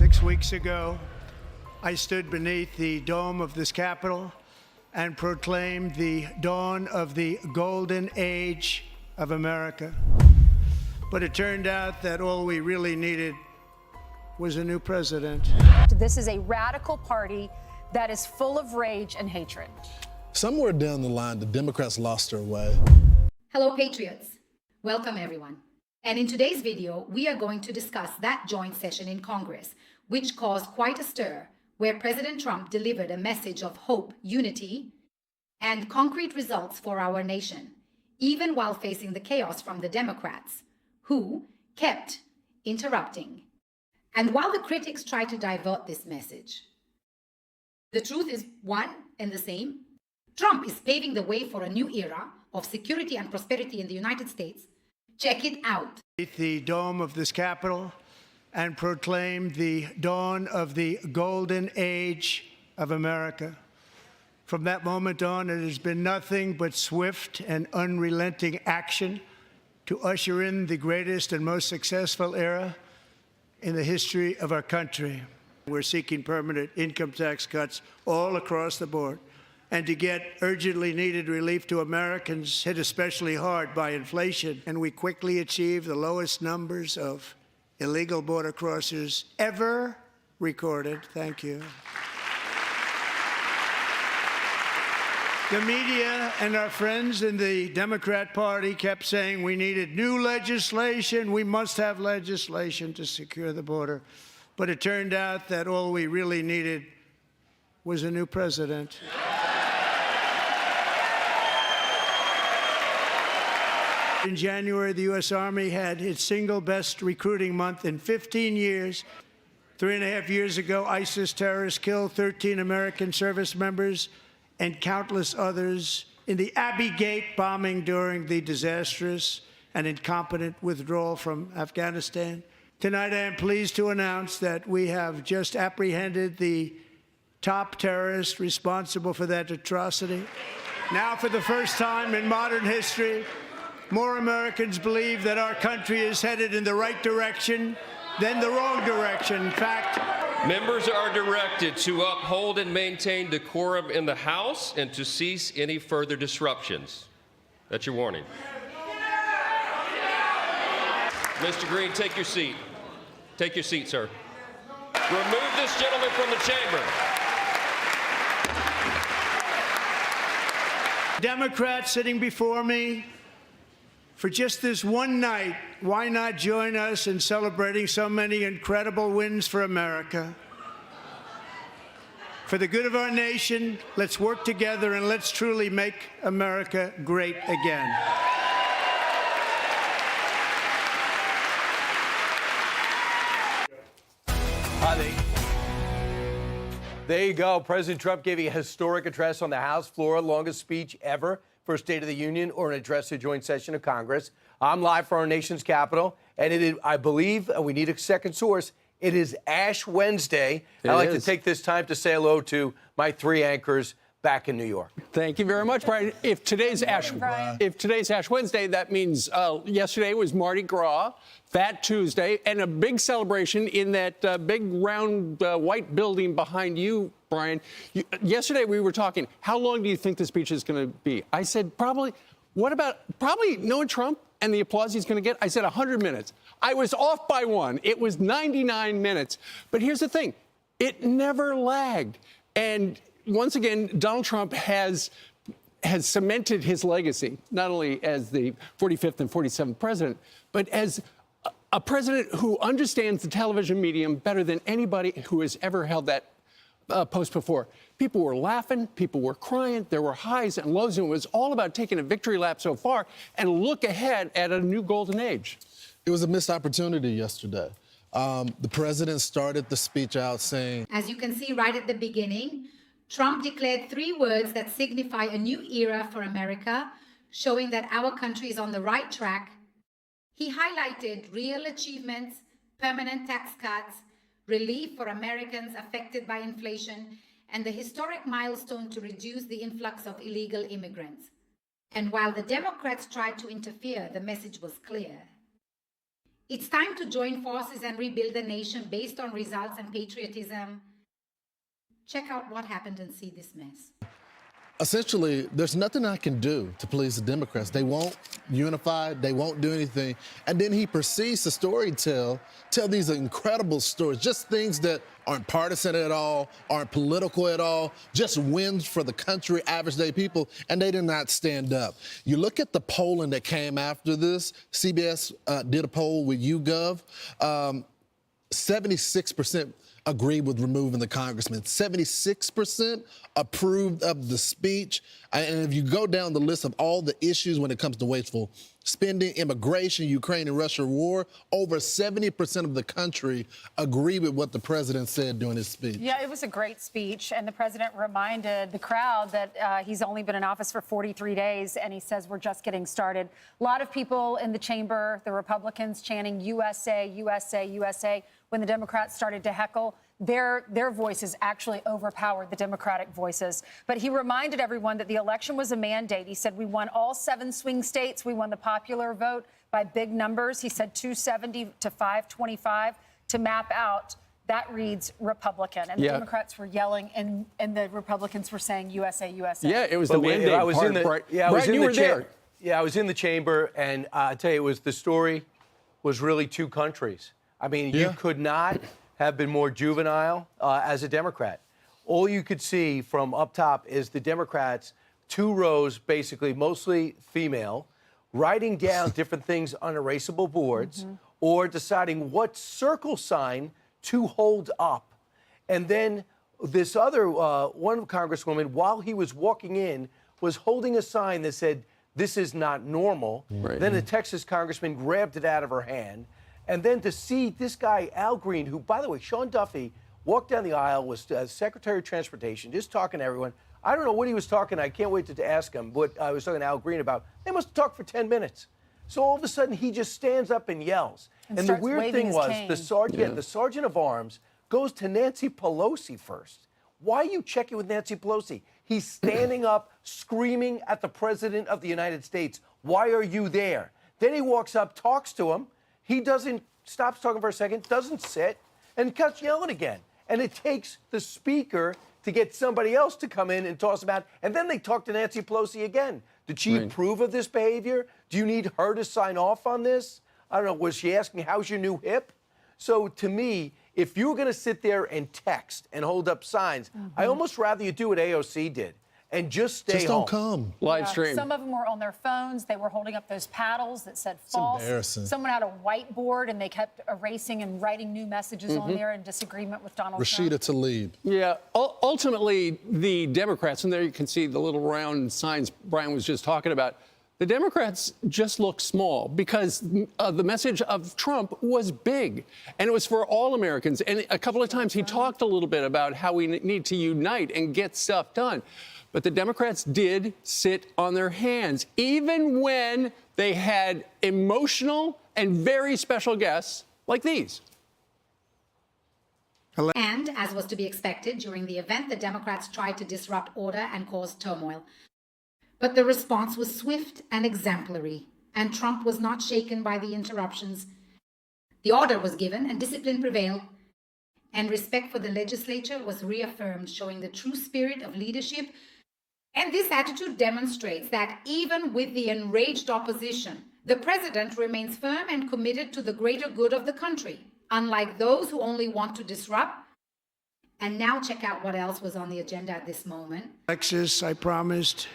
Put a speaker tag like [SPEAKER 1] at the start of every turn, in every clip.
[SPEAKER 1] 6 weeks ago, I stood beneath the dome of this Capitol and proclaimed the dawn of the golden age of America. But it turned out that all we really needed was a new president.
[SPEAKER 2] This is a radical party that is full of rage and hatred.
[SPEAKER 3] Somewhere down the line, the Democrats lost their way.
[SPEAKER 4] Hello, Patriots. Welcome, everyone. And in today's video, we are going to discuss that joint session in Congress, which caused quite a stir, where President Trump delivered a message of hope, unity, and concrete results for our nation, even while facing the chaos from the Democrats, who kept interrupting. And while the critics try to divert this message, the truth is one and the same. Trump is paving the way for a new era of security and prosperity in the United States. Check it out.
[SPEAKER 1] The dome of this Capitol and proclaimed the dawn of the golden age of America. From that moment on, it has been nothing but swift and unrelenting action to usher in the greatest and most successful era in the history of our country. We're seeking permanent income tax cuts all across the board, and to get urgently needed relief to Americans hit especially hard by inflation. And we quickly achieved the lowest numbers of illegal border crossers ever recorded. Thank you. The media and our friends in the Democrat Party kept saying we needed new legislation. We must have legislation to secure the border. But it turned out that all we really needed was a new president. In January, the U.S. Army had its single best recruiting month in 15 years. 3.5 years ago, ISIS terrorists killed 13 American service members and countless others in the Abbey Gate bombing during the disastrous and incompetent withdrawal from Afghanistan. Tonight, I am pleased to announce that we have just apprehended the top terrorist responsible for that atrocity. Now, for the first time in modern history, more Americans believe that our country is headed in the right direction than the wrong direction. In fact,
[SPEAKER 5] members are directed to uphold and maintain decorum in the House and to cease any further disruptions. That's your warning. Mr. Green, take your seat. Take your seat, sir. Remove this gentleman from the chamber.
[SPEAKER 1] Democrats sitting before me, for just this one night, why not join us in celebrating so many incredible wins for America? For the good of our nation, let's work together and let's truly make America great again.
[SPEAKER 6] There you go. President Trump gave a historic address on the House floor, longest speech ever for a State of the Union or an address to a joint session of Congress. I'm live from our nation's capital, and it is, I believe, we need a second source, it is Ash Wednesday. I'd like to take this time to say hello to my three anchors back in New York.
[SPEAKER 7] Thank you very much, Brian. If today's Ash Wednesday, that means yesterday was Mardi Gras, Fat Tuesday, and a big celebration in that big round white building behind you, Brian. Yesterday we were talking, how long do you think the speech is going to be? I said probably knowing Trump and the applause he's going to get, I said 100 minutes. I was off by one. It was 99 minutes. But here's the thing. It never lagged. And once again, Donald Trump has cemented his legacy, not only as the 45th and 47th president, but as a president who understands the television medium better than anybody who has ever held that post before. People were laughing, people were crying, there were highs and lows, and it was all about taking a victory lap so far and look ahead at a new golden age.
[SPEAKER 3] It was a missed opportunity yesterday. The president started the speech out saying,
[SPEAKER 4] as you can see right at the beginning, Trump declared 3 words that signify a new era for America, showing that our country is on the right track. He highlighted real achievements, permanent tax cuts, relief for Americans affected by inflation, and the historic milestone to reduce the influx of illegal immigrants. And while the Democrats tried to interfere, the message was clear. It's time to join forces and rebuild the nation based on results and patriotism. Check out what happened and see this mess.
[SPEAKER 3] Essentially, there's nothing I can do to please the Democrats. They won't unify, they won't do anything. And then he proceeds to tell these incredible stories, just things that aren't partisan at all, aren't political at all, just wins for the country, average day people, and they did not stand up. You look at the polling that came after this. CBS did a poll with YouGov. 76% agreed with removing the congressman. 76% approved of the speech. And if you go down the list of all the issues when it comes to wasteful spending, immigration, Ukraine and Russia war, over 70% of the country agree with what the president said during his speech.
[SPEAKER 2] Yeah, it was a great speech. And the president reminded the crowd that he's only been in office for 43 days. And he says we're just getting started. A lot of people in the chamber, the Republicans chanting USA, USA, USA. When the Democrats started to heckle, their voices actually overpowered the Democratic voices. But he reminded everyone that the election was a mandate. He said we won all 7 swing states. We won the popular vote by big numbers. He said 270 to 525 to map out. That reads Republican. And the Democrats were yelling, and the Republicans were saying USA, USA.
[SPEAKER 7] Yeah, it was the mandate part.
[SPEAKER 6] I was in the chamber. Yeah, I was in the chamber, and I tell you, the story was really 2 countries. I mean, you could not have been more juvenile as a Democrat. All you could see from up top is the Democrats, 2 rows, basically mostly female, writing down different things on erasable boards or deciding what circle sign to hold up. And then this other, one congresswoman, while he was walking in, was holding a sign that said, "This is not normal." Right. Then a Texas congressman grabbed it out of her hand. And then to see this guy, Al Green, who, by the way, Sean Duffy, walked down the aisle, was Secretary of Transportation, just talking to everyone. I don't know what he was talking. I can't wait to ask him what I was talking to Al Green about. They must have talked for 10 minutes. So all of a sudden, he just stands up and yells. And the weird thing was the sergeant of arms goes to Nancy Pelosi first. Why are you checking with Nancy Pelosi? He's standing up, screaming at the President of the United States. Why are you there? Then he walks up, talks to him. He stops talking for a second, doesn't sit, and cuts yelling again. And it takes the speaker to get somebody else to come in and toss him out. And then they talk to Nancy Pelosi again. Did she approve of this behavior? Do you need her to sign off on this? I don't know. Was she asking, how's your new hip? So to me, if you're going to sit there and text and hold up signs, I almost rather you do what AOC did. And just stay
[SPEAKER 3] Just don't come.
[SPEAKER 7] Live stream.
[SPEAKER 2] Some of them were on their phones. They were holding up those paddles that said false.
[SPEAKER 3] It's embarrassing.
[SPEAKER 2] Someone had a whiteboard, and they kept erasing and writing new messages on there in disagreement with Donald Trump.
[SPEAKER 3] Rashida Tlaib.
[SPEAKER 7] Yeah, ultimately, the Democrats, and there you can see the little round signs Brian was just talking about, the Democrats just look small because the message of Trump was big, and it was for all Americans. And a couple of times he talked a little bit about how we need to unite and get stuff done. But the Democrats did sit on their hands, even when they had emotional and very special guests like these.
[SPEAKER 4] And, as was to be expected, during the event, the Democrats tried to disrupt order and cause turmoil. But the response was swift and exemplary, and Trump was not shaken by the interruptions. The order was given and discipline prevailed, and respect for the legislature was reaffirmed, showing the true spirit of leadership. And this attitude demonstrates that even with the enraged opposition, the president remains firm and committed to the greater good of the country, unlike those who only want to disrupt. And now check out what else was on the agenda at this moment.
[SPEAKER 1] Alexis, I promised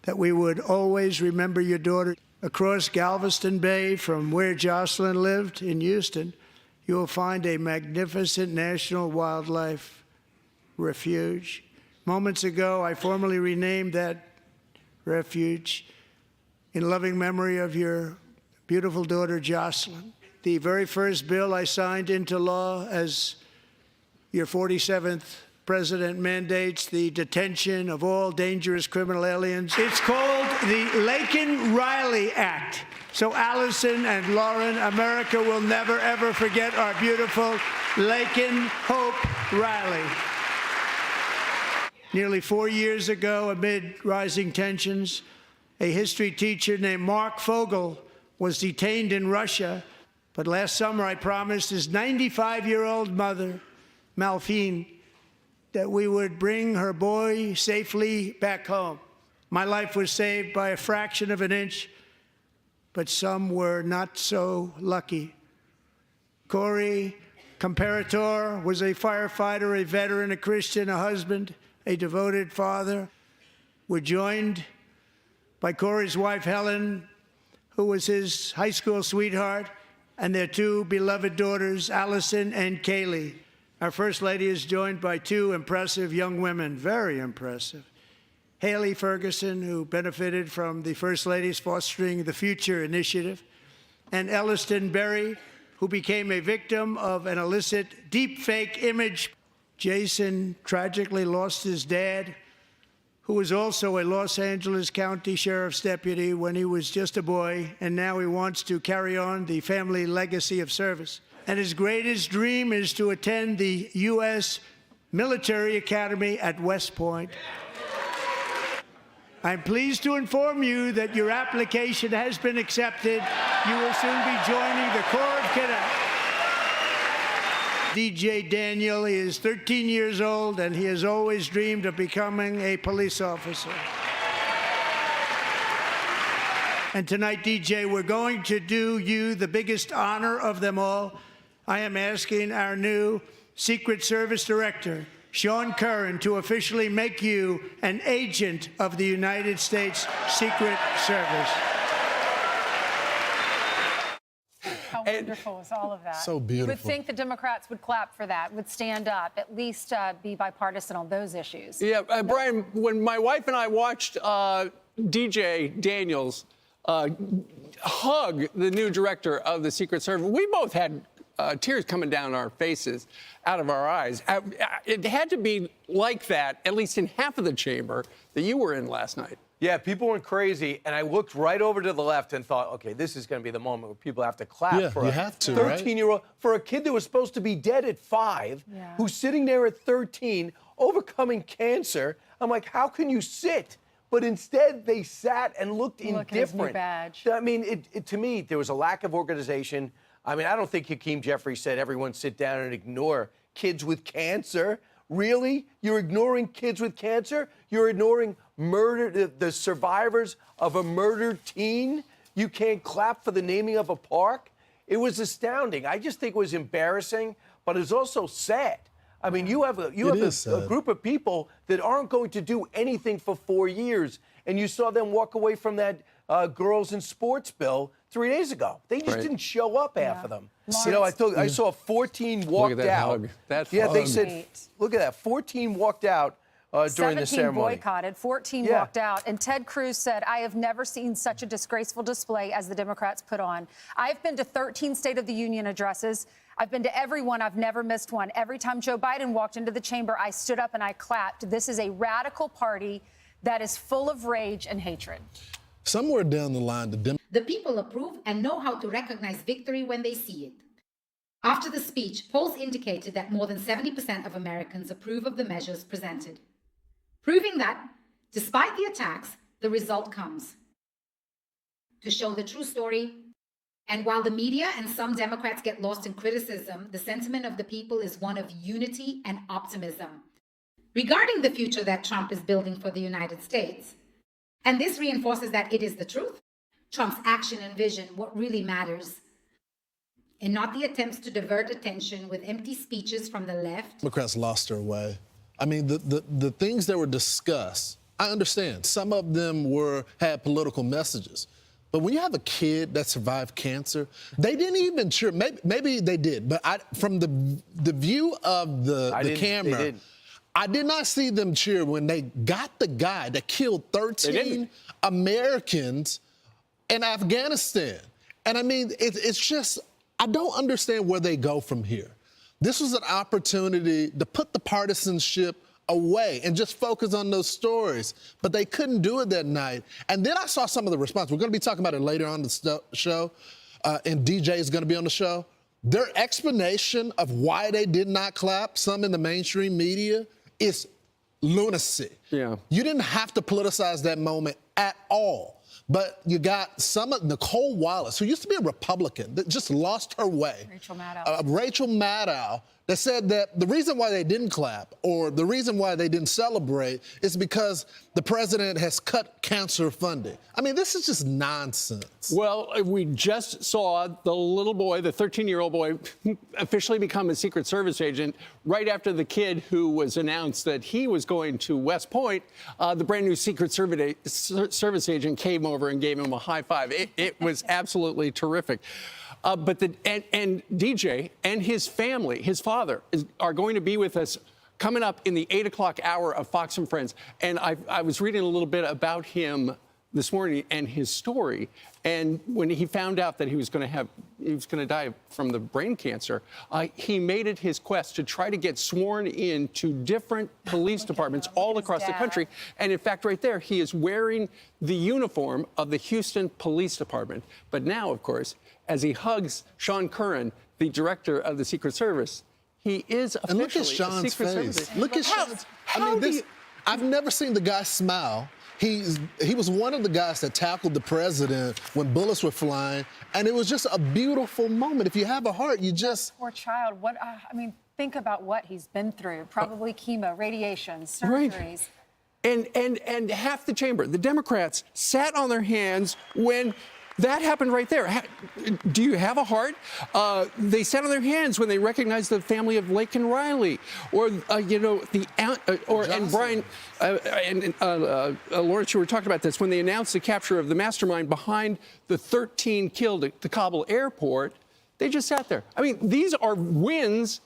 [SPEAKER 1] that we would always remember your daughter. Across Galveston Bay from where Jocelyn lived in Houston, you will find a magnificent national wildlife refuge. Moments ago, I formally renamed that refuge in loving memory of your beautiful daughter, Jocelyn. The very first bill I signed into law as your 47th president mandates the detention of all dangerous criminal aliens. It's called the Laken-Riley Act. So Allison and Lauren, America will never, ever forget our beautiful Laken Hope Riley. Nearly 4 years ago, amid rising tensions, a history teacher named Mark Fogel was detained in Russia But last summer, I promised his 95-year-old mother, Malphine, that we would bring her boy safely back home. My life was saved by a fraction of an inch, but some were not so lucky. Corey Comparator was a firefighter, a veteran, a Christian, a husband, a devoted father. We're joined by Corey's wife, Helen, who was his high school sweetheart, and their two beloved daughters, Allison and Kaylee. Our First Lady is joined by two impressive young women, very impressive. Haley Ferguson, who benefited from the First Lady's Fostering the Future initiative, and Elliston Berry, who became a victim of an illicit deepfake image. Jason tragically lost his dad, who was also a Los Angeles County Sheriff's deputy when he was just a boy, and now he wants to carry on the family legacy of service. And his greatest dream is to attend the U.S. Military Academy at West Point. I'm pleased to inform you that your application has been accepted. You will soon be joining the Corps of Cadets. DJ Daniel is 13 years old, and he has always dreamed of becoming a police officer. And tonight, DJ, we're going to do you the biggest honor of them all. I am asking our new Secret Service Director, Sean Curran, to officially make you an agent of the United States Secret Service.
[SPEAKER 2] How wonderful is all of that?
[SPEAKER 3] So beautiful.
[SPEAKER 2] You would think the Democrats would clap for that, would stand up, at least be bipartisan on those issues.
[SPEAKER 7] Yeah, Brian, when my wife and I watched DJ Daniels hug the new director of the Secret Service, we both had tears coming down our faces, out of our eyes. It had to be like that, at least in half of the chamber that you were in last night.
[SPEAKER 6] Yeah, people went crazy, and I looked right over to the left and thought, okay, this is going to be the moment where people have to clap for
[SPEAKER 3] you
[SPEAKER 6] a
[SPEAKER 3] have to, right?
[SPEAKER 6] 13-year-old, for a kid that was supposed to be dead at 5, who's sitting there at 13, overcoming cancer. I'm like, how can you sit? But instead, they sat and looked indifferent.
[SPEAKER 2] At his new badge.
[SPEAKER 6] I mean, to me, there was a lack of organization. I mean, I don't think Hakeem Jeffries said everyone sit down and ignore kids with cancer. Really? You're ignoring kids with cancer? You're ignoring the survivors of a murdered teen? You can't clap for the naming of a park? It was astounding. I just think it was embarrassing, but it's also sad. I mean, you have a group of people that aren't going to do anything for 4 years, and you saw them walk away from that girls in sports bill 3 days ago. They just didn't show up, half of them. You know, I saw 14 walked
[SPEAKER 7] Look at that
[SPEAKER 6] out.
[SPEAKER 7] hug. That
[SPEAKER 6] yeah,
[SPEAKER 7] hug.
[SPEAKER 6] they said, look at that, 14 walked out during the
[SPEAKER 2] 17
[SPEAKER 6] ceremony.
[SPEAKER 2] boycotted, 14 walked out. And Ted Cruz said, I have never seen such a disgraceful display as the Democrats put on. I've been to 13 State of the Union addresses. I've been to every one. I've never missed one. Every time Joe Biden walked into the chamber, I stood up and I clapped. This is a radical party that is full of rage and hatred.
[SPEAKER 3] Somewhere down the line,
[SPEAKER 4] The people approve and know how to recognize victory when they see it. After the speech, polls indicated that more than 70% of Americans approve of the measures presented, proving that, despite the attacks, the result comes. To show the true story, and while the media and some Democrats get lost in criticism, the sentiment of the people is one of unity and optimism regarding the future that Trump is building for the United States. And this reinforces that it is the truth, Trump's action and vision, what really matters, and not the attempts to divert attention with empty speeches from the left.
[SPEAKER 3] Democrats lost their way. I mean, the things that were discussed, I understand. Some of them had political messages. But when you have a kid that survived cancer, they didn't even cheer. Maybe they did, but from the view of the camera, I did not see them cheer when they got the guy that killed 13 Americans in Afghanistan. And I mean, it's just, I don't understand where they go from here. This was an opportunity to put the partisanship away and just focus on those stories. But they couldn't do it that night. And then I saw some of the response. We're going to be talking about it later on the show, and DJ is going to be on the show. Their explanation of why they did not clap, some in the mainstream media, is lunacy.
[SPEAKER 7] Yeah.
[SPEAKER 3] You didn't have to politicize that moment at all. But you got some of Nicole Wallace, who used to be a Republican, that just lost her way.
[SPEAKER 2] Rachel Maddow.
[SPEAKER 3] Rachel Maddow, that said that the reason why they didn't clap or the reason why they didn't celebrate is because the president has cut cancer funding. I mean, this is just nonsense.
[SPEAKER 7] Well, we just saw the little boy, the 13-year-old boy, officially become a Secret Service agent right after the kid who was announced that he was going to West Point, the brand new Secret Service agent came over and gave him a high five. It was absolutely terrific. But DJ and his family, his father, are going to be with us coming up in the 8 o'clock hour of Fox and Friends. And I was reading a little bit about him this morning and his story. And when he found out that he was going to die from the brain cancer, he made it his quest to try to get sworn in to different police departments all across the country. And in fact, right there, he is wearing the uniform of the Houston Police Department. But now, of course, as he hugs Sean Curran, the director of the Secret Service, he is officially
[SPEAKER 3] and look at Sean's
[SPEAKER 7] a Secret
[SPEAKER 3] face.
[SPEAKER 7] Service.
[SPEAKER 3] Look at Sean's. I mean, I've never seen the guy smile. He was one of the guys that tackled the president when bullets were flying, and it was just a beautiful moment. If you have a heart, you just...
[SPEAKER 2] Poor child. What? I mean, think about what he's been through. Probably chemo, radiation, surgeries.
[SPEAKER 7] Right. And half the chamber, the Democrats, sat on their hands when that happened right there. Do you have a heart? They sat on their hands when they recognized the family of Laken Riley, or and Brian and Lawrence, you were talking about this when they announced the capture of the mastermind behind the 13 killed at the Kabul airport. They just sat there. I mean, these are wins.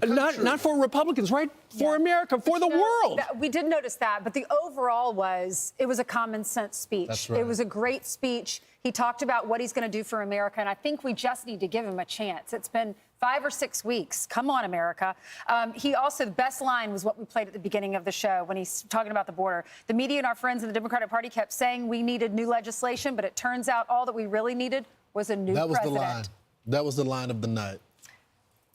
[SPEAKER 7] Not for Republicans, right? For America, for the world.
[SPEAKER 2] We did notice that, but the overall it was a common sense speech.
[SPEAKER 3] That's right.
[SPEAKER 2] It was a great speech. He talked about what he's going to do for America, and I think we just need to give him a chance. It's been 5 or 6 weeks. Come on, America. He also, the best line was what we played at the beginning of the show when he's talking about the border. The media and our friends in the Democratic Party kept saying we needed new legislation, but it turns out all that we really needed was a new president.
[SPEAKER 3] That was the line. That was the line of the night.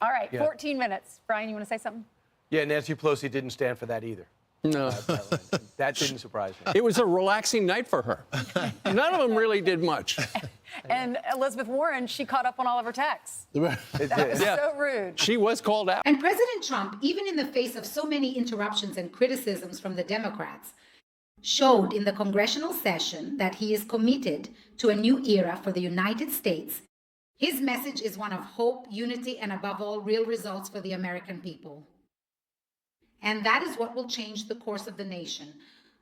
[SPEAKER 2] All right, 14 minutes. Brian, you want to say something?
[SPEAKER 6] Yeah, Nancy Pelosi didn't stand for that either.
[SPEAKER 7] No.
[SPEAKER 6] That didn't surprise me.
[SPEAKER 7] It was a relaxing night for her. None of them really did much.
[SPEAKER 2] And Elizabeth Warren, she caught up on all of her texts. That was so rude.
[SPEAKER 7] She was called out.
[SPEAKER 4] And President Trump, even in the face of so many interruptions and criticisms from the Democrats, showed in the congressional session that he is committed to a new era for the United States. His message is one of hope, unity, and above all, real results for the American people. And that is what will change the course of the nation,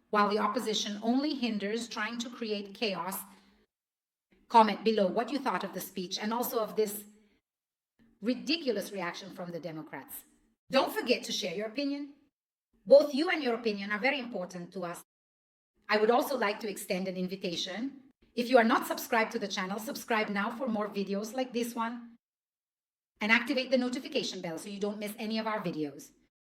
[SPEAKER 4] while the opposition only hinders trying to create chaos. Comment below what you thought of the speech and also of this ridiculous reaction from the Democrats. Don't forget to share your opinion. Both you and your opinion are very important to us. I would also like to extend an invitation. If you are not subscribed to the channel, subscribe now for more videos like this one. And activate the notification bell so you don't miss any of our videos.